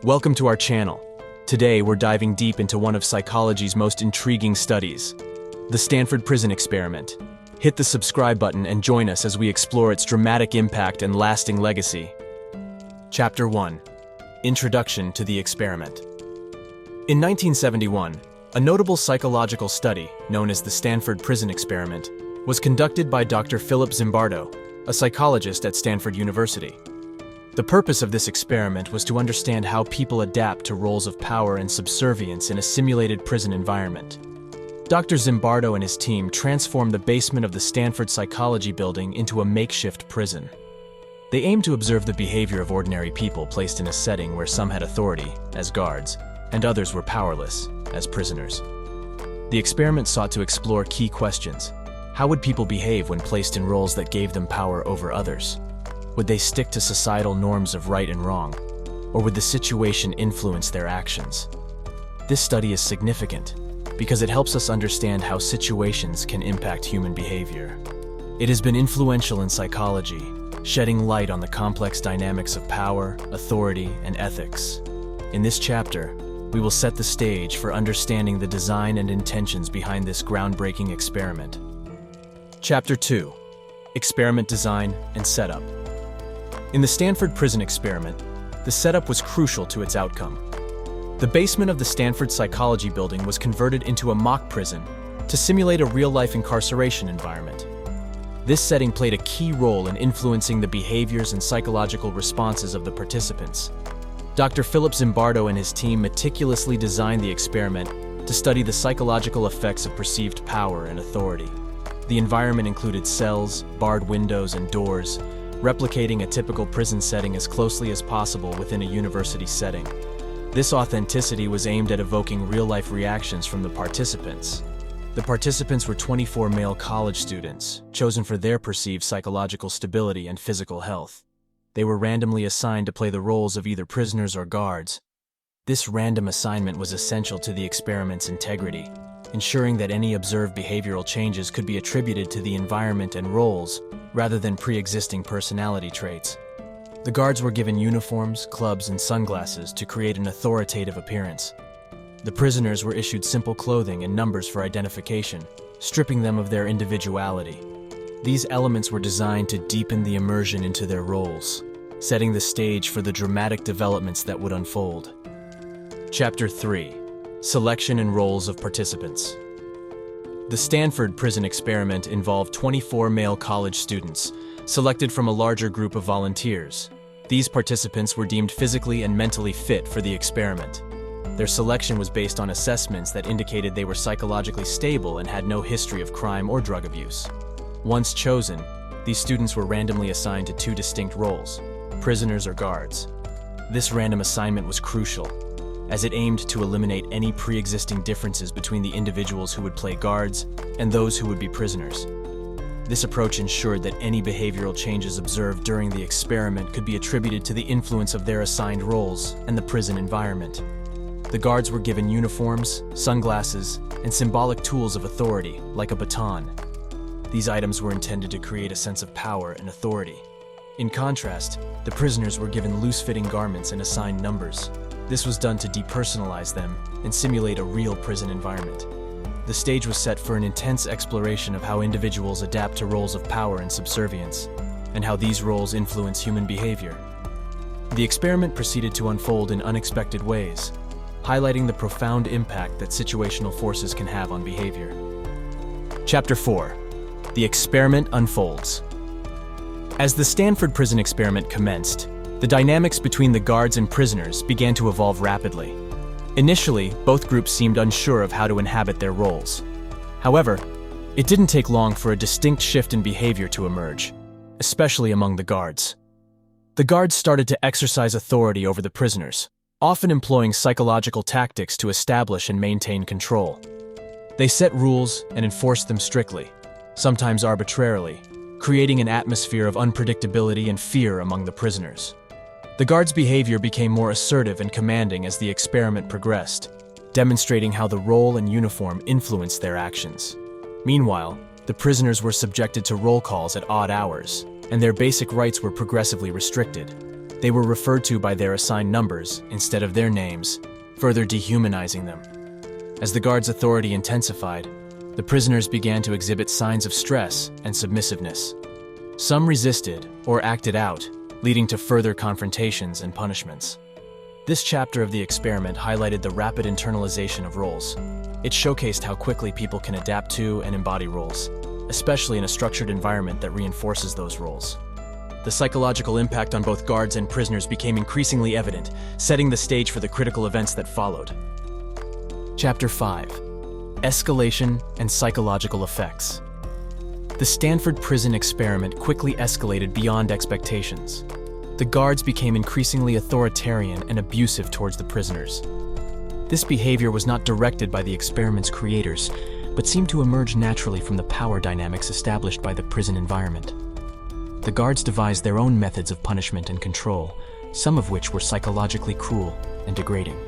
Welcome to our channel. Today we're diving deep into one of psychology's most intriguing studies, the Stanford Prison Experiment. Hit the subscribe button and join us as we explore its dramatic impact and lasting legacy. Chapter 1. Introduction to the Experiment. In 1971, a notable psychological study, known as the Stanford Prison Experiment, was conducted by Dr. Philip Zimbardo, a psychologist at Stanford University. The purpose of this experiment was to understand how people adapt to roles of power and subservience in a simulated prison environment. Dr. Zimbardo and his team transformed the basement of the Stanford Psychology Building into a makeshift prison. They aimed to observe the behavior of ordinary people placed in a setting where some had authority, as guards, and others were powerless, as prisoners. The experiment sought to explore key questions. How would people behave when placed in roles that gave them power over others? Would they stick to societal norms of right and wrong, or would the situation influence their actions? This study is significant because it helps us understand how situations can impact human behavior. It has been influential in psychology, shedding light on the complex dynamics of power, authority, and ethics. In this chapter, we will set the stage for understanding the design and intentions behind this groundbreaking experiment. Chapter 2. Experiment Design and Setup. In the Stanford Prison Experiment, the setup was crucial to its outcome. The basement of the Stanford Psychology Building was converted into a mock prison to simulate a real-life incarceration environment. This setting played a key role in influencing the behaviors and psychological responses of the participants. Dr. Philip Zimbardo and his team meticulously designed the experiment to study the psychological effects of perceived power and authority. The environment included cells, barred windows, and doors, replicating a typical prison setting as closely as possible within a university setting. This authenticity was aimed at evoking real-life reactions from the participants. The participants were 24 male college students, chosen for their perceived psychological stability and physical health. They were randomly assigned to play the roles of either prisoners or guards. This random assignment was essential to the experiment's integrity, ensuring that any observed behavioral changes could be attributed to the environment and roles, rather than pre-existing personality traits. The guards were given uniforms, clubs, and sunglasses to create an authoritative appearance. The prisoners were issued simple clothing and numbers for identification, stripping them of their individuality. These elements were designed to deepen the immersion into their roles, setting the stage for the dramatic developments that would unfold. Chapter 3. Selection and Roles of Participants. The Stanford Prison Experiment involved 24 male college students, selected from a larger group of volunteers. These participants were deemed physically and mentally fit for the experiment. Their selection was based on assessments that indicated they were psychologically stable and had no history of crime or drug abuse. Once chosen, these students were randomly assigned to two distinct roles, prisoners or guards. This random assignment was crucial, as it aimed to eliminate any pre-existing differences between the individuals who would play guards and those who would be prisoners. This approach ensured that any behavioral changes observed during the experiment could be attributed to the influence of their assigned roles and the prison environment. The guards were given uniforms, sunglasses, and symbolic tools of authority, like a baton. These items were intended to create a sense of power and authority. In contrast, the prisoners were given loose-fitting garments and assigned numbers. This was done to depersonalize them and simulate a real prison environment. The stage was set for an intense exploration of how individuals adapt to roles of power and subservience, and how these roles influence human behavior. The experiment proceeded to unfold in unexpected ways, highlighting the profound impact that situational forces can have on behavior. Chapter 4. The Experiment Unfolds. As the Stanford Prison Experiment commenced, the dynamics between the guards and prisoners began to evolve rapidly. Initially, both groups seemed unsure of how to inhabit their roles. However, it didn't take long for a distinct shift in behavior to emerge, especially among the guards. The guards started to exercise authority over the prisoners, often employing psychological tactics to establish and maintain control. They set rules and enforced them strictly, sometimes arbitrarily, creating an atmosphere of unpredictability and fear among the prisoners. The guards' behavior became more assertive and commanding as the experiment progressed, demonstrating how the role and uniform influenced their actions. Meanwhile, the prisoners were subjected to roll calls at odd hours, and their basic rights were progressively restricted. They were referred to by their assigned numbers instead of their names, further dehumanizing them. As the guards' authority intensified, the prisoners began to exhibit signs of stress and submissiveness. Some resisted or acted out, leading to further confrontations and punishments. This chapter of the experiment highlighted the rapid internalization of roles. It showcased how quickly people can adapt to and embody roles, especially in a structured environment that reinforces those roles. The psychological impact on both guards and prisoners became increasingly evident, setting the stage for the critical events that followed. Chapter 5: Escalation and Psychological Effects. The Stanford Prison Experiment quickly escalated beyond expectations. The guards became increasingly authoritarian and abusive towards the prisoners. This behavior was not directed by the experiment's creators, but seemed to emerge naturally from the power dynamics established by the prison environment. The guards devised their own methods of punishment and control, some of which were psychologically cruel and degrading.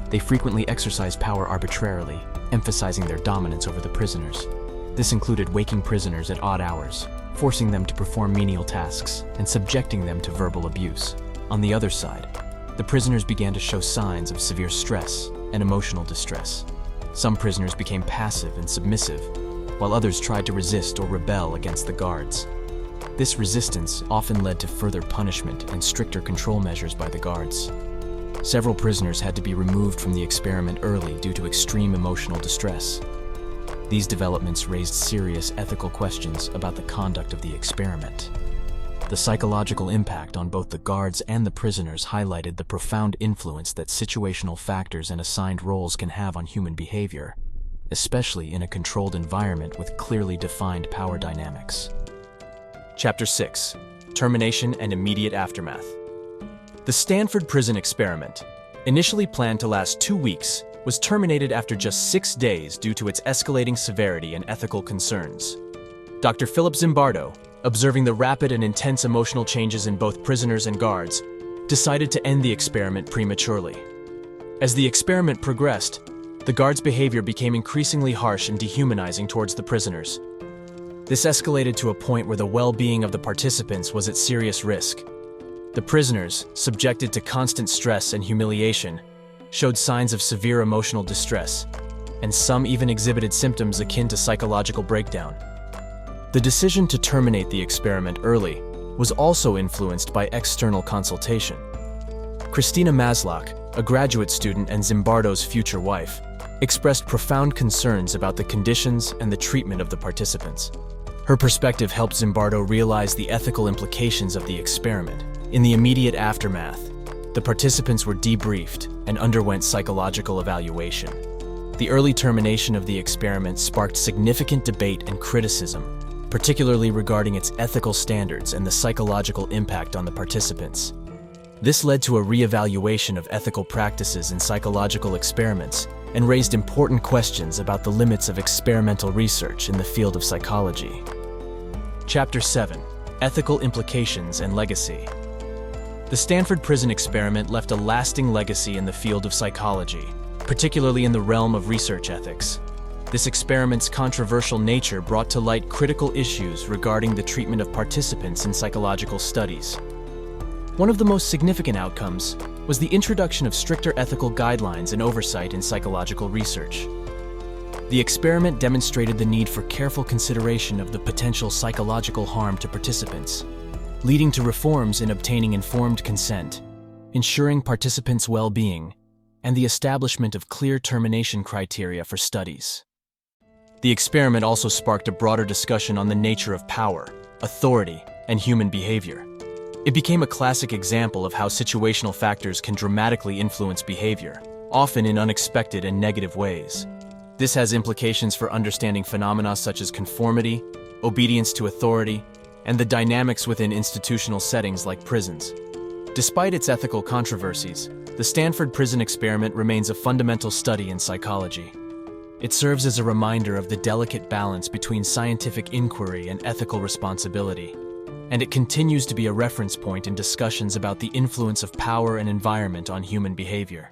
They frequently exercised power arbitrarily, emphasizing their dominance over the prisoners. This included waking prisoners at odd hours, forcing them to perform menial tasks, and subjecting them to verbal abuse. On the other side, the prisoners began to show signs of severe stress and emotional distress. Some prisoners became passive and submissive, while others tried to resist or rebel against the guards. This resistance often led to further punishment and stricter control measures by the guards. Several prisoners had to be removed from the experiment early due to extreme emotional distress. These developments raised serious ethical questions about the conduct of the experiment. The psychological impact on both the guards and the prisoners highlighted the profound influence that situational factors and assigned roles can have on human behavior, especially in a controlled environment with clearly defined power dynamics. Chapter 6: Termination and Immediate Aftermath. The Stanford Prison Experiment, initially planned to last 2 weeks, was terminated after just 6 days due to its escalating severity and ethical concerns. Dr. Philip Zimbardo, observing the rapid and intense emotional changes in both prisoners and guards, decided to end the experiment prematurely. As the experiment progressed, the guards' behavior became increasingly harsh and dehumanizing towards the prisoners. This escalated to a point where the well-being of the participants was at serious risk. The prisoners, subjected to constant stress and humiliation, showed signs of severe emotional distress, and some even exhibited symptoms akin to psychological breakdown. The decision to terminate the experiment early was also influenced by external consultation. Christina Maslock, a graduate student and Zimbardo's future wife, expressed profound concerns about the conditions and the treatment of the participants. Her perspective helped Zimbardo realize the ethical implications of the experiment. In the immediate aftermath, the participants were debriefed and underwent psychological evaluation. The early termination of the experiment sparked significant debate and criticism, particularly regarding its ethical standards and the psychological impact on the participants. This led to a re-evaluation of ethical practices in psychological experiments and raised important questions about the limits of experimental research in the field of psychology. Chapter 7: Ethical Implications and Legacy. The Stanford Prison Experiment left a lasting legacy in the field of psychology, particularly in the realm of research ethics. This experiment's controversial nature brought to light critical issues regarding the treatment of participants in psychological studies. One of the most significant outcomes was the introduction of stricter ethical guidelines and oversight in psychological research. The experiment demonstrated the need for careful consideration of the potential psychological harm to participants, leading to reforms in obtaining informed consent, ensuring participants' well-being, and the establishment of clear termination criteria for studies. The experiment also sparked a broader discussion on the nature of power, authority, and human behavior. It became a classic example of how situational factors can dramatically influence behavior, often in unexpected and negative ways. This has implications for understanding phenomena such as conformity, obedience to authority, and the dynamics within institutional settings like prisons. Despite its ethical controversies, the Stanford Prison Experiment remains a fundamental study in psychology. It serves as a reminder of the delicate balance between scientific inquiry and ethical responsibility, and it continues to be a reference point in discussions about the influence of power and environment on human behavior.